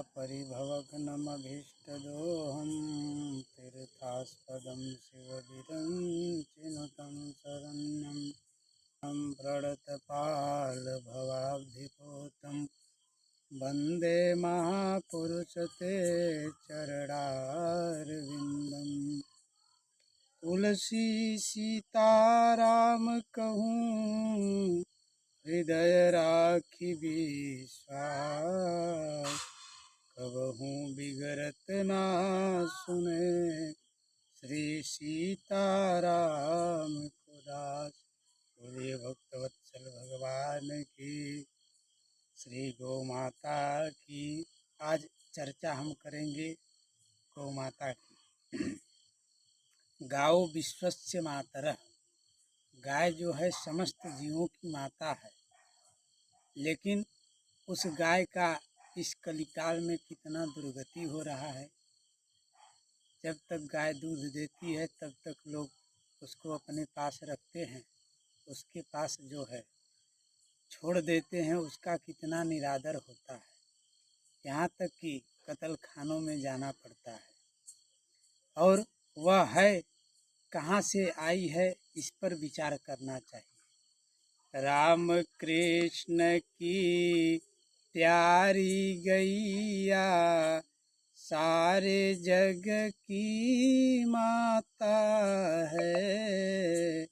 परिभवघ्नमभीष्टदोहं तीर्थास्पदं शिवविरञ्चिनुतं शरण्यं प्रणतपालभवाब्धिपूतं वन्दे महापुरुषते चरणारविन्दम्। तुलसी सीताराम कहूँ हृदय राखी विश्वास, कबहूँ बिगड़त ना सुने श्री सीताराम को दास। बोलिए भक्तवत्सल भगवान की, श्री गौ माता की। आज चर्चा हम करेंगे गौ माता की। गाओ विश्वस्य मातरः, गाय जो है समस्त जीवों की माता है। लेकिन उस गाय का इस कलिकाल में कितना दुर्गति हो रहा है। जब तक गाय दूध देती है तब तक लोग उसको अपने पास रखते हैं, उसके पास जो है छोड़ देते हैं, उसका कितना निरादर होता है। यहाँ तक कि कत्ल खानों में जाना पड़ता है। और वह है कहाँ से आई है, इस पर विचार करना चाहिए। राम कृष्ण की प्यारी गैया सारे जग की माता है।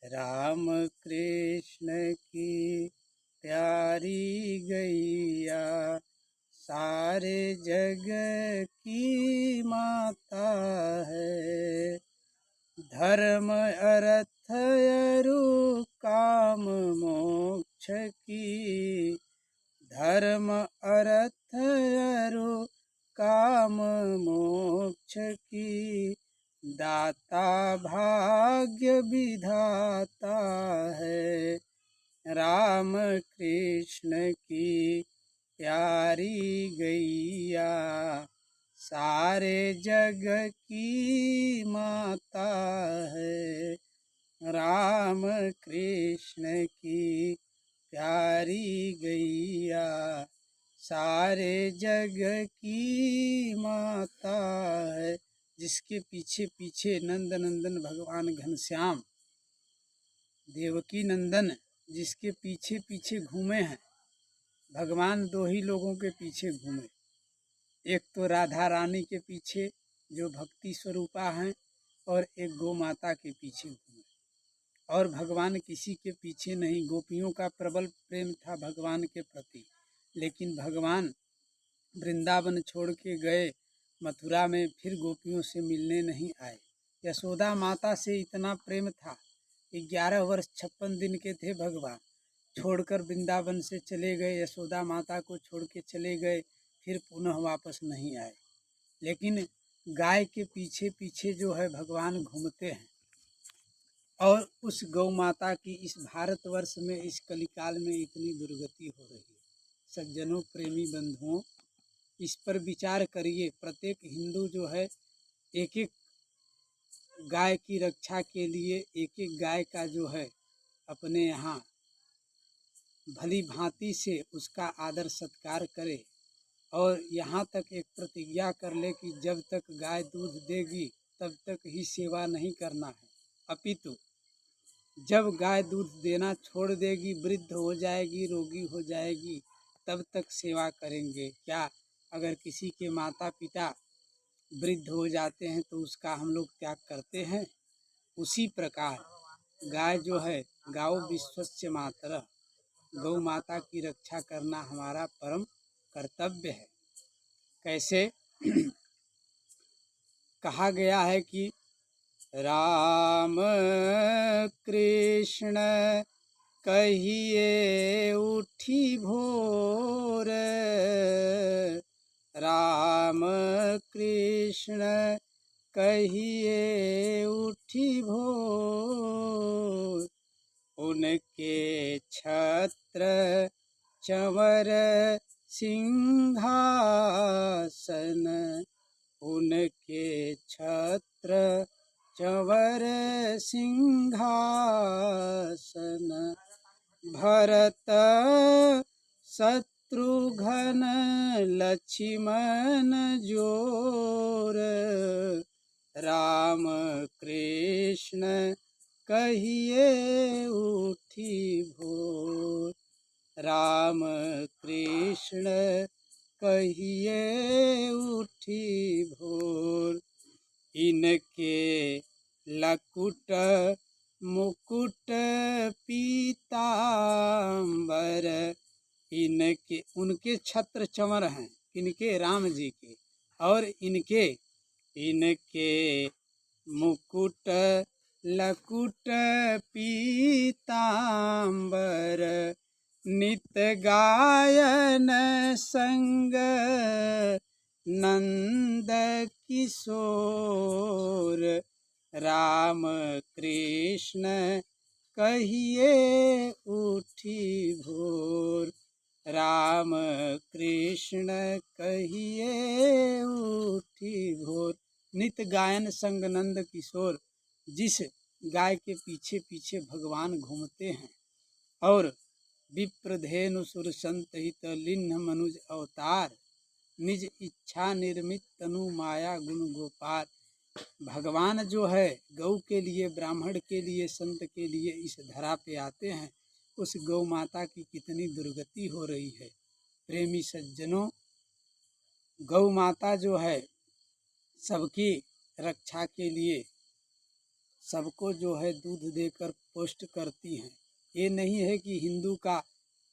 राम कृष्ण की प्यारी गैया सारे जग की माता है। धर्म अर्थ अरु काम मोक्ष की, धर्म अर्थ अरु काम मोक्ष की, दाता भाग्य विधाता है। राम कृष्ण की प्यारी गैया सारे जग की माता है। राम कृष्ण की प्यारी गैया सारे जग की माता है। जिसके पीछे पीछे नंद नंदन भगवान घनश्याम, देवकी नंदन जिसके पीछे पीछे घूमे हैं, भगवान दो ही लोगों के पीछे घूमे। एक तो राधा रानी के पीछे जो भक्ति स्वरूपा हैं, और एक गौ माता के पीछे घूमे। और भगवान किसी के पीछे नहीं। गोपियों का प्रबल प्रेम था भगवान के प्रति, लेकिन भगवान वृंदावन छोड़ के गए, मथुरा में फिर गोपियों से मिलने नहीं आए। यशोदा माता से इतना प्रेम था। 11 वर्ष 56 दिन के थे भगवान, छोड़कर वृंदावन से चले गए, यशोदा माता को छोड़ के चले गए, फिर पुनः वापस नहीं आए। लेकिन गाय के पीछे पीछे जो है भगवान घूमते हैं। और उस गौ माता की इस भारतवर्ष में इस कलिकाल में इतनी दुर्गति हो रही है। सज्जनों, प्रेमी बंधुओं, इस पर विचार करिए। प्रत्येक हिंदू जो है एक एक गाय की रक्षा के लिए एक एक गाय का जो है अपने यहाँ भली भांति से उसका आदर सत्कार करे। और यहाँ तक एक प्रतिज्ञा कर ले कि जब तक गाय दूध देगी तब तक ही सेवा नहीं करना है, अपितु जब गाय दूध देना छोड़ देगी, वृद्ध हो जाएगी, रोगी हो जाएगी, तब तक सेवा करेंगे। क्या अगर किसी के माता पिता वृद्ध हो जाते हैं तो उसका हम लोग त्याग करते हैं? उसी प्रकार गाय जो है, गाओ विश्वस्य मातरः, गौ माता की रक्षा करना हमारा परम कर्तव्य है। कैसे? कहा गया है कि राम कृष्ण कहिए उठी भोर, राम कृष्ण कहिए उठी भोर, उनके छत्र चंवर सिंहासन, उनके छत्र चंवर सिंहासन, भरत शत्रुघ्न लक्ष्मण जोर, राम कृष्ण कहिए उठी भोर, राम कृष्ण कहिए उठी भोर। इनके लकुट मुकुट पीतांबर, इनके उनके छत्र चमर हैं, इनके राम जी के, और इनके मुकुट लकुट पीतांबर, नित गायन संग नंद किशोर, राम कृष्ण कहिए उठी भोर, राम कृष्ण कहिए उठी भोर। नित गायन संग नंद किशोर, जिस गाय के पीछे पीछे भगवान घूमते हैं, और विप्रधेनु सुर संत हित लिन्ह मनुज अवतार, निज इच्छा निर्मित तनु माया गुण गोपाल। भगवान जो है गौ के लिए, ब्राह्मण के लिए, संत के लिए इस धरा पे आते हैं। उस गौ माता की कितनी दुर्गति हो रही है। प्रेमी सज्जनों, गौ माता जो है सबकी रक्षा के लिए सबको जो है दूध देकर पुष्ट करती हैं। ये नहीं है कि हिंदू का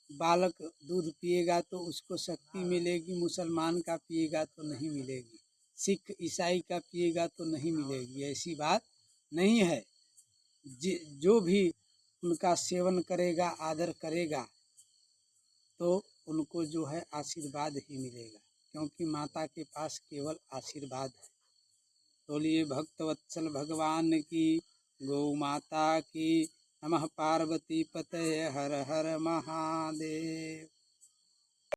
बालक दूध पिएगा तो उसको शक्ति मिलेगी, मुसलमान का पिएगा तो नहीं मिलेगी, सिख ईसाई का पिएगा तो नहीं मिलेगी, ऐसी बात नहीं है। जो भी उनका सेवन करेगा, आदर करेगा, तो उनको जो है आशीर्वाद ही मिलेगा, क्योंकि माता के पास केवल आशीर्वाद है। बोलिए भक्तवत्सल भगवान की, गौ माता की नमः। पार्वती पतये हर हर महादेव।